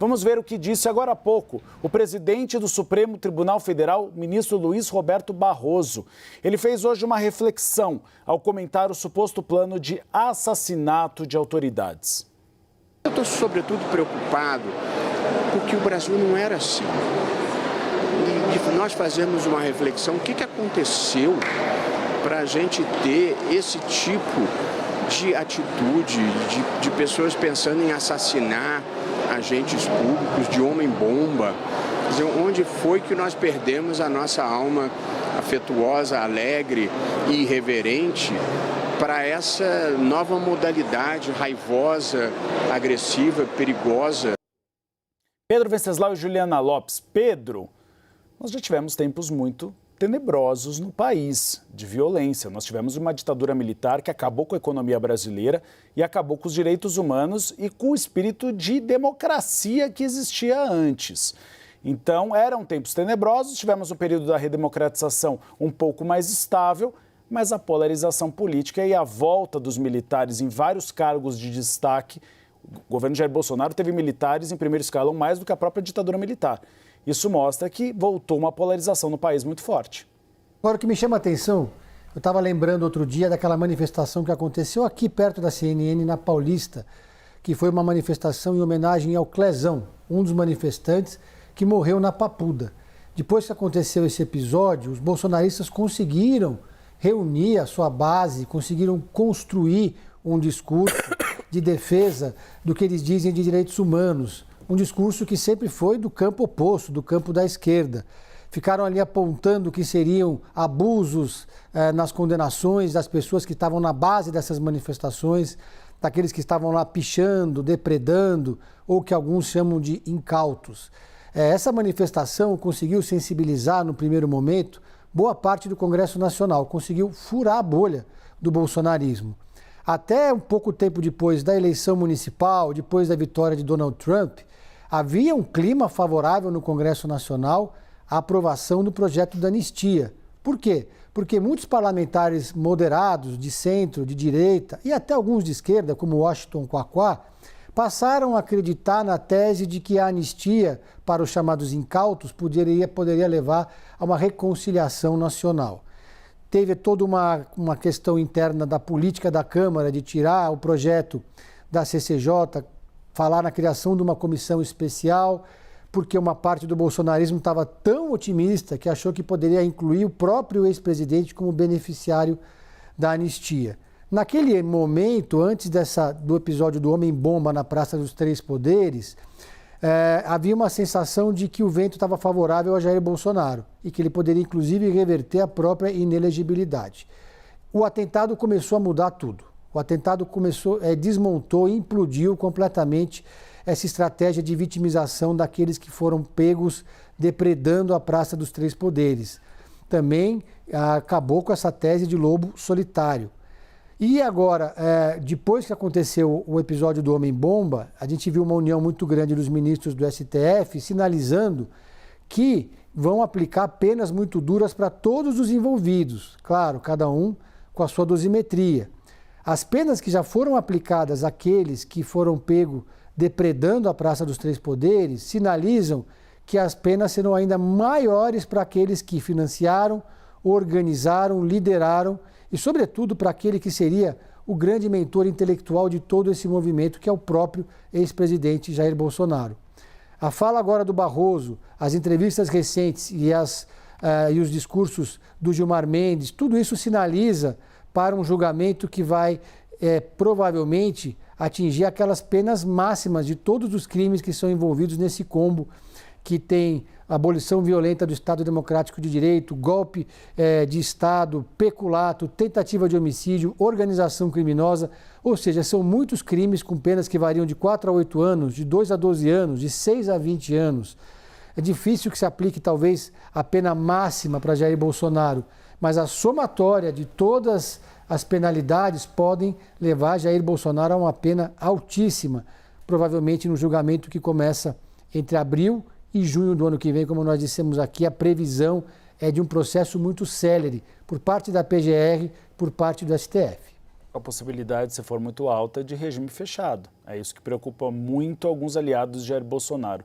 Vamos ver o que disse agora há pouco o presidente do Supremo Tribunal Federal, ministro Luiz Roberto Barroso. Ele fez hoje uma reflexão ao comentar o suposto plano de assassinato de autoridades. Eu estou, sobretudo, preocupado porque o Brasil não era assim. E nós fazemos uma reflexão, o que aconteceu para a gente ter esse tipo de atitude, de pessoas pensando em assassinar agentes públicos, de homem-bomba. Quer dizer, onde foi que nós perdemos a nossa alma afetuosa, alegre e irreverente para essa nova modalidade raivosa, agressiva, perigosa? Pedro Venceslau e Juliana Lopes. Pedro, nós já tivemos tempos muito tenebrosos no país, de violência. Nós tivemos uma ditadura militar que acabou com a economia brasileira e acabou com os direitos humanos e com o espírito de democracia que existia antes. Então, eram tempos tenebrosos, tivemos o período da redemocratização um pouco mais estável, mas a polarização política e a volta dos militares em vários cargos de destaque. O governo Jair Bolsonaro teve militares em primeiro escalão mais do que a própria ditadura militar. Isso mostra que voltou uma polarização no país muito forte. Agora, o que me chama a atenção, eu estava lembrando outro dia daquela manifestação que aconteceu aqui perto da CNN, na Paulista, que foi uma manifestação em homenagem ao Clezão, um dos manifestantes que morreu na Papuda. Depois que aconteceu esse episódio, os bolsonaristas conseguiram reunir a sua base, conseguiram construir um discurso de defesa do que eles dizem de direitos humanos. Um discurso que sempre foi do campo oposto, do campo da esquerda. Ficaram ali apontando que seriam abusos nas condenações das pessoas que estavam na base dessas manifestações, daqueles que estavam lá pichando, depredando, ou que alguns chamam de incautos. Essa manifestação conseguiu sensibilizar, no primeiro momento, boa parte do Congresso Nacional, conseguiu furar a bolha do bolsonarismo. Até um pouco tempo depois da eleição municipal, depois da vitória de Donald Trump, havia um clima favorável no Congresso Nacional à aprovação do projeto da anistia. Por quê? Porque muitos parlamentares moderados, de centro, de direita e até alguns de esquerda, como Washington Quaquá, passaram a acreditar na tese de que a anistia para os chamados incautos poderia levar a uma reconciliação nacional. Teve toda uma questão interna da política da Câmara de tirar o projeto da CCJ, falar na criação de uma comissão especial, porque uma parte do bolsonarismo estava tão otimista que achou que poderia incluir o próprio ex-presidente como beneficiário da anistia. Naquele momento, antes do episódio do Homem-Bomba na Praça dos Três Poderes, havia uma sensação de que o vento estava favorável a Jair Bolsonaro e que ele poderia, inclusive, reverter a própria inelegibilidade. O atentado começou a mudar tudo. O atentado desmontou e implodiu completamente essa estratégia de vitimização daqueles que foram pegos depredando a Praça dos Três Poderes. Também acabou com essa tese de lobo solitário. E agora, depois que aconteceu o episódio do Homem-Bomba, a gente viu uma união muito grande dos ministros do STF sinalizando que vão aplicar penas muito duras para todos os envolvidos. Claro, cada um com a sua dosimetria. As penas que já foram aplicadas àqueles que foram pegos depredando a Praça dos Três Poderes sinalizam que as penas serão ainda maiores para aqueles que financiaram, organizaram, lideraram e, sobretudo, para aquele que seria o grande mentor intelectual de todo esse movimento, que é o próprio ex-presidente Jair Bolsonaro. A fala agora do Barroso, as entrevistas recentes e os discursos do Gilmar Mendes, tudo isso sinaliza para um julgamento que vai provavelmente atingir aquelas penas máximas de todos os crimes que são envolvidos nesse combo que tem abolição violenta do Estado Democrático de Direito, golpe de Estado, peculato, tentativa de homicídio, organização criminosa, ou seja, são muitos crimes com penas que variam de 4 a 8 anos, de 2 a 12 anos, de 6 a 20 anos. É difícil que se aplique talvez a pena máxima para Jair Bolsonaro, mas a somatória de todas as penalidades podem levar Jair Bolsonaro a uma pena altíssima, provavelmente no julgamento que começa entre abril e junho do ano que vem. Como nós dissemos aqui, a previsão é de um processo muito célere por parte da PGR, por parte do STF. A possibilidade, se for muito alta, de regime fechado. É isso que preocupa muito alguns aliados de Jair Bolsonaro.